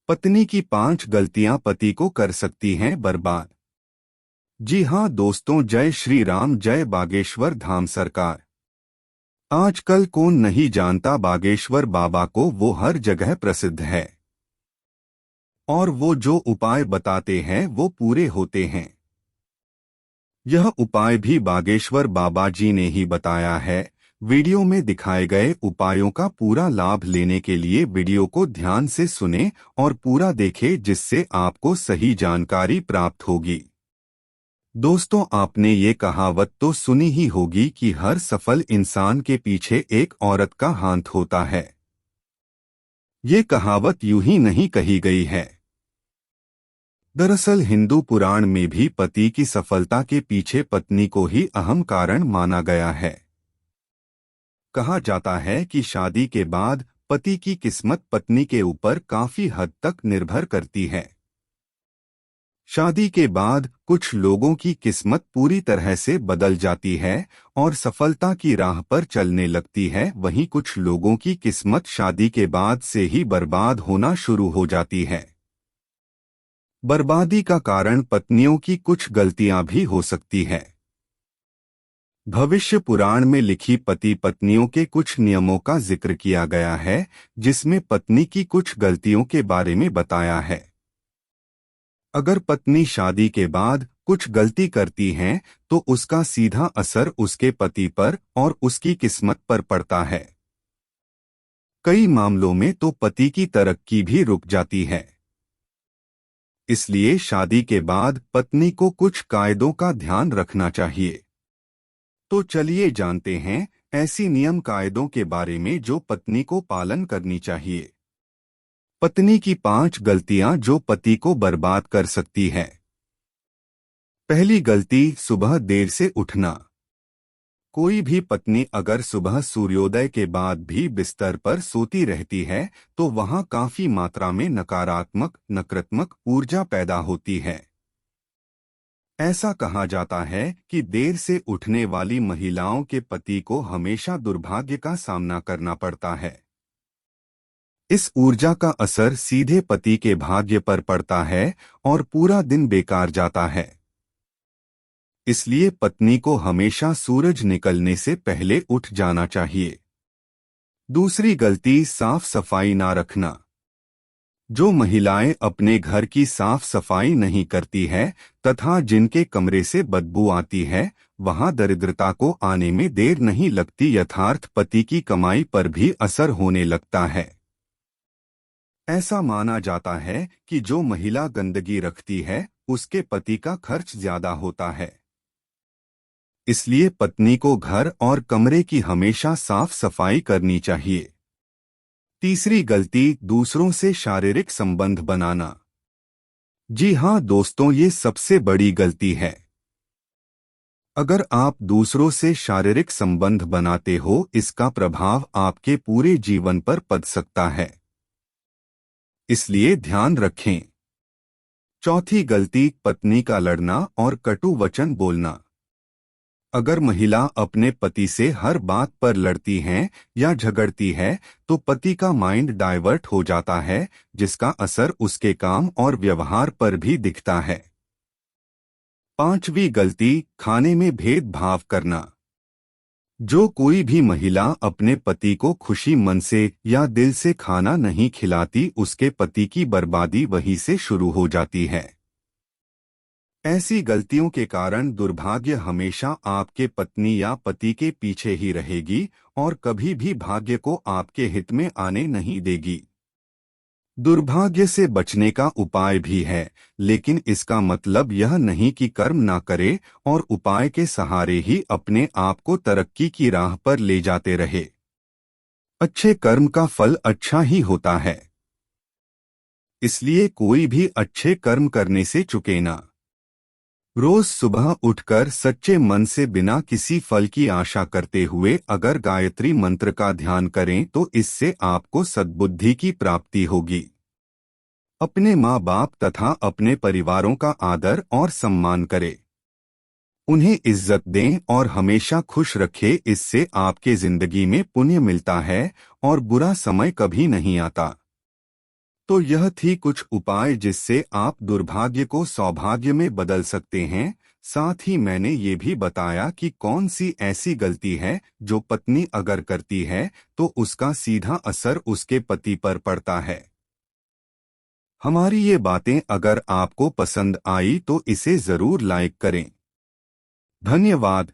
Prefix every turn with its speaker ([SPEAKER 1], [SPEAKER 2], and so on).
[SPEAKER 1] पत्नी की 5 गलतियां पति को कर सकती हैं बर्बाद। जी हाँ दोस्तों, जय श्री राम, जय बागेश्वर धाम सरकार। आजकल कौन नहीं जानता बागेश्वर बाबा को, वो हर जगह प्रसिद्ध है और वो जो उपाय बताते हैं वो पूरे होते हैं। यह उपाय भी बागेश्वर बाबा जी ने ही बताया है। वीडियो में दिखाए गए उपायों का पूरा लाभ लेने के लिए वीडियो को ध्यान से सुने और पूरा देखें, जिससे आपको सही जानकारी प्राप्त होगी। दोस्तों, आपने ये कहावत तो सुनी ही होगी कि हर सफल इंसान के पीछे एक औरत का हाथ होता है। ये कहावत यूं ही नहीं कही गई है। दरअसल हिंदू पुराण में भी पति की सफलता के पीछे पत्नी को ही अहम कारण माना गया है। कहा जाता है कि शादी के बाद पति की किस्मत पत्नी के ऊपर काफी हद तक निर्भर करती है। शादी के बाद कुछ लोगों की किस्मत पूरी तरह से बदल जाती है और सफलता की राह पर चलने लगती है, वहीं कुछ लोगों की किस्मत शादी के बाद से ही बर्बाद होना शुरू हो जाती है। बर्बादी का कारण पत्नियों की कुछ गलतियां भी हो सकती है। भविष्य पुराण में लिखी पति पत्नियों के कुछ नियमों का जिक्र किया गया है, जिसमें पत्नी की कुछ गलतियों के बारे में बताया है। अगर पत्नी शादी के बाद कुछ गलती करती है तो उसका सीधा असर उसके पति पर और उसकी किस्मत पर पड़ता है। कई मामलों में तो पति की तरक्की भी रुक जाती है। इसलिए शादी के बाद पत्नी को कुछ कायदों का ध्यान रखना चाहिए। तो चलिए जानते हैं ऐसी नियम कायदों के बारे में जो पत्नी को पालन करनी चाहिए। पत्नी की 5 गलतियां जो पति को बर्बाद कर सकती है। पहली गलती, सुबह देर से उठना। कोई भी पत्नी अगर सुबह सूर्योदय के बाद भी बिस्तर पर सोती रहती है तो वहां काफी मात्रा में नकारात्मक ऊर्जा पैदा होती है। ऐसा कहा जाता है कि देर से उठने वाली महिलाओं के पति को हमेशा दुर्भाग्य का सामना करना पड़ता है। इस ऊर्जा का असर सीधे पति के भाग्य पर पड़ता है और पूरा दिन बेकार जाता है। इसलिए पत्नी को हमेशा सूरज निकलने से पहले उठ जाना चाहिए। दूसरी गलती, साफ सफाई ना रखना। जो महिलाएं अपने घर की साफ सफाई नहीं करती है तथा जिनके कमरे से बदबू आती है, वहां दरिद्रता को आने में देर नहीं लगती, यथार्थ पति की कमाई पर भी असर होने लगता है। ऐसा माना जाता है कि जो महिला गंदगी रखती है उसके पति का खर्च ज्यादा होता है। इसलिए पत्नी को घर और कमरे की हमेशा साफ सफाई करनी चाहिए। तीसरी गलती, दूसरों से शारीरिक संबंध बनाना। जी हाँ दोस्तों, ये सबसे बड़ी गलती है। अगर आप दूसरों से शारीरिक संबंध बनाते हो, इसका प्रभाव आपके पूरे जीवन पर पड़ सकता है। इसलिए ध्यान रखें। चौथी गलती, पत्नी का लड़ना और कटु वचन बोलना। अगर महिला अपने पति से हर बात पर लड़ती हैं या झगड़ती है तो पति का माइंड डाइवर्ट हो जाता है, जिसका असर उसके काम और व्यवहार पर भी दिखता है। पांचवी गलती, खाने में भेदभाव करना। जो कोई भी महिला अपने पति को खुशी मन से या दिल से खाना नहीं खिलाती, उसके पति की बर्बादी वहीं से शुरू हो जाती है। ऐसी गलतियों के कारण दुर्भाग्य हमेशा आपके पत्नी या पति के पीछे ही रहेगी और कभी भी भाग्य को आपके हित में आने नहीं देगी। दुर्भाग्य से बचने का उपाय भी है, लेकिन इसका मतलब यह नहीं कि कर्म ना करे और उपाय के सहारे ही अपने आप को तरक्की की राह पर ले जाते रहे। अच्छे कर्म का फल अच्छा ही होता है, इसलिए कोई भी अच्छे कर्म करने से चूके ना। रोज सुबह उठकर सच्चे मन से बिना किसी फल की आशा करते हुए अगर गायत्री मंत्र का ध्यान करें तो इससे आपको सद्बुद्धि की प्राप्ति होगी। अपने माँ बाप तथा अपने परिवारों का आदर और सम्मान करें, उन्हें इज्जत दें और हमेशा खुश रखें। इससे आपके जिंदगी में पुण्य मिलता है और बुरा समय कभी नहीं आता। तो यह थी कुछ उपाय जिससे आप दुर्भाग्य को सौभाग्य में बदल सकते हैं। साथ ही मैंने ये भी बताया कि कौन सी ऐसी गलती है जो पत्नी अगर करती है तो उसका सीधा असर उसके पति पर पड़ता है। हमारी ये बातें अगर आपको पसंद आई तो इसे जरूर लाइक करें। धन्यवाद।